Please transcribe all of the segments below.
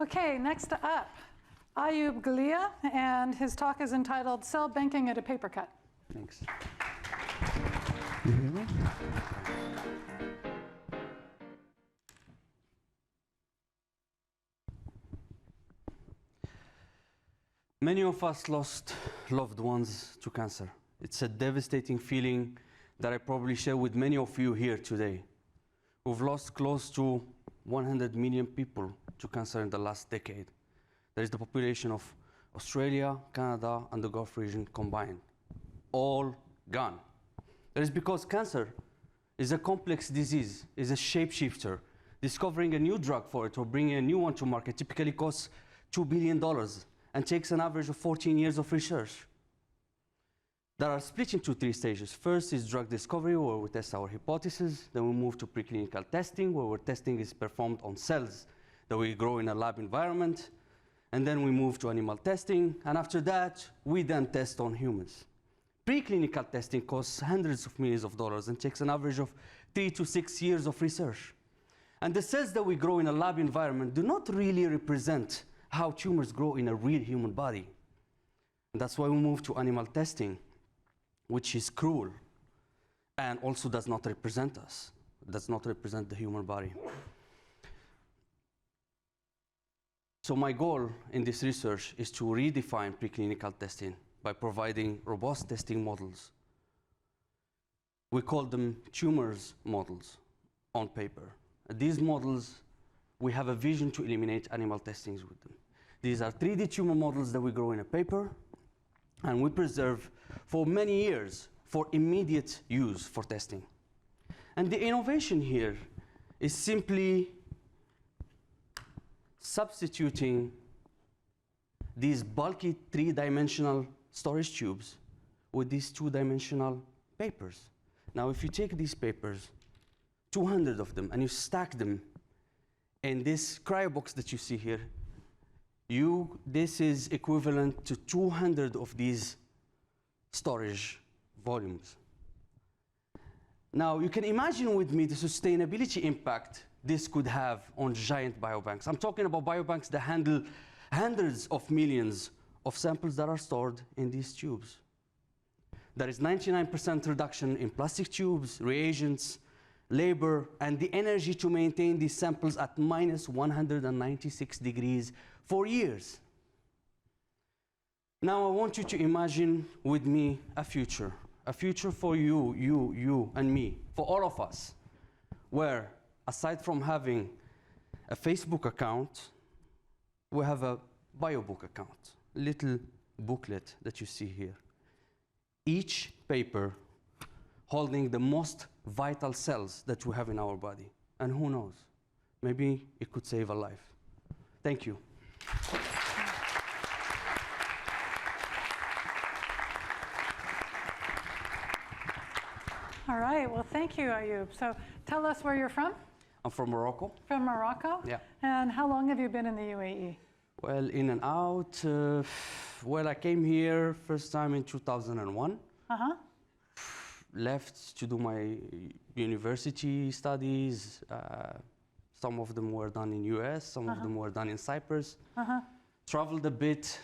Okay, next up, Ayoub Glia, and his talk is entitled Cell Banking at a Paper Cut. Thanks. You hear me? Many of us lost loved ones to cancer. It's a devastating feeling that I probably share with many of you here today. We've lost close to 100 million people to cancer in the last decade. That is the population of Australia, Canada, and the Gulf region combined. All gone. That is because cancer is a complex disease, is a shapeshifter. Discovering a new drug for it or bringing a new one to market typically costs $2 billion and takes an average of 14 years of research. That are split into 3 stages. First is drug discovery, where we test our hypothesis. Then we move to preclinical testing, where testing is performed on cells that we grow in a lab environment. And then we move to animal testing. And after that, we then test on humans. Preclinical testing costs hundreds of millions of dollars and takes an average of 3 to 6 years of research. And the cells that we grow in a lab environment do not really represent how tumors grow in a real human body. And that's why we move to animal testing, which is cruel and also does not represent us, does not represent the human body. So my goal in this research is to redefine preclinical testing by providing robust testing models. We call them tumors models on paper. These models, we have a vision to eliminate animal testings with them. These are 3D tumor models that we grow in a paper, and we preserve for many years for immediate use for testing. And the innovation here is simply substituting these bulky 3-dimensional storage tubes with these 2-dimensional papers. Now, if you take these papers, 200 of them, and you stack them in this cryo box that you see here, this is equivalent to 200 of these storage volumes. Now, you can imagine with me the sustainability impact this could have on giant biobanks. I'm talking about biobanks that handle hundreds of millions of samples that are stored in these tubes. There is 99% reduction in plastic tubes, reagents, labor, and the energy to maintain these samples at minus 196 degrees for years. Now I want you to imagine with me a future for you, and me, for all of us, where aside from having a Facebook account, we have a biobook account, a little booklet that you see here. Each paper holding the most vital cells that we have in our body. And who knows, maybe it could save a life. Thank you. All right, well, thank you, Ayoub. So tell us where you're from. I'm from Morocco. From Morocco? Yeah. And how long have you been in the UAE? Well, in and out. Well, I came here first time in 2001. Uh-huh. Left to do my university studies. Some of them were done in US, some of them were done in Cyprus. Traveled a bit,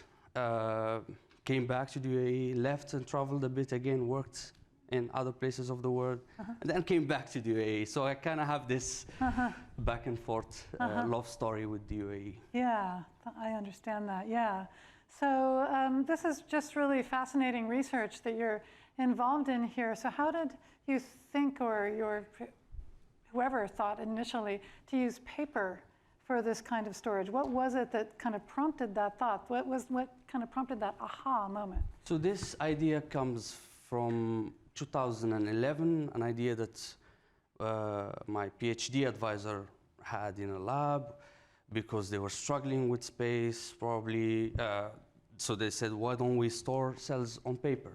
came back to the UAE, left and traveled a bit again, worked in other places of the world, and then came back to the UAE. So I kind of have this back and forth love story with the UAE. Yeah, I understand that, yeah. So this is just really fascinating research that you're involved in here. So how did you think, or whoever thought initially, to use paper for this kind of storage? What was it that kind of prompted that thought? What kind of prompted that aha moment? So this idea comes from 2011, an idea that my PhD advisor had in a lab because they were struggling with space, probably. So they said, why don't we store cells on paper?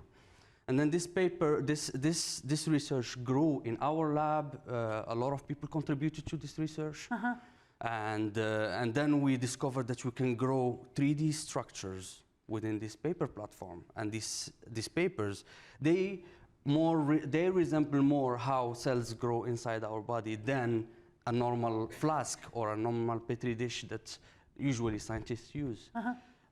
And then this paper, this research grew in our lab. A lot of people contributed to this research. And then we discovered that we can grow 3D structures within this paper platform. And these papers, they resemble more how cells grow inside our body than a normal flask or a normal Petri dish that usually scientists use.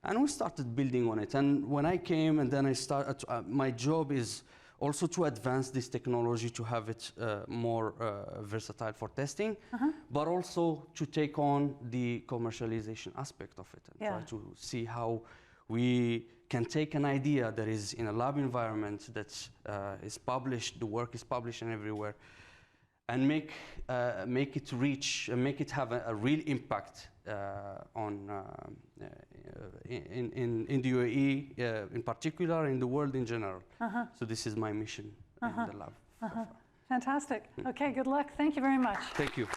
And we started building on it. And when I came, and then I started, my job is also to advance this technology to have it more versatile for testing, but also to take on the commercialization aspect of it and try to see how we can take an idea that is in a lab environment that is published, the work is published and everywhere, and make it reach and make it have a real impact in the UAE in particular, in the world in general. So this is my mission in the lab. So far. Fantastic. Okay, good luck. Thank you very much. Thank you.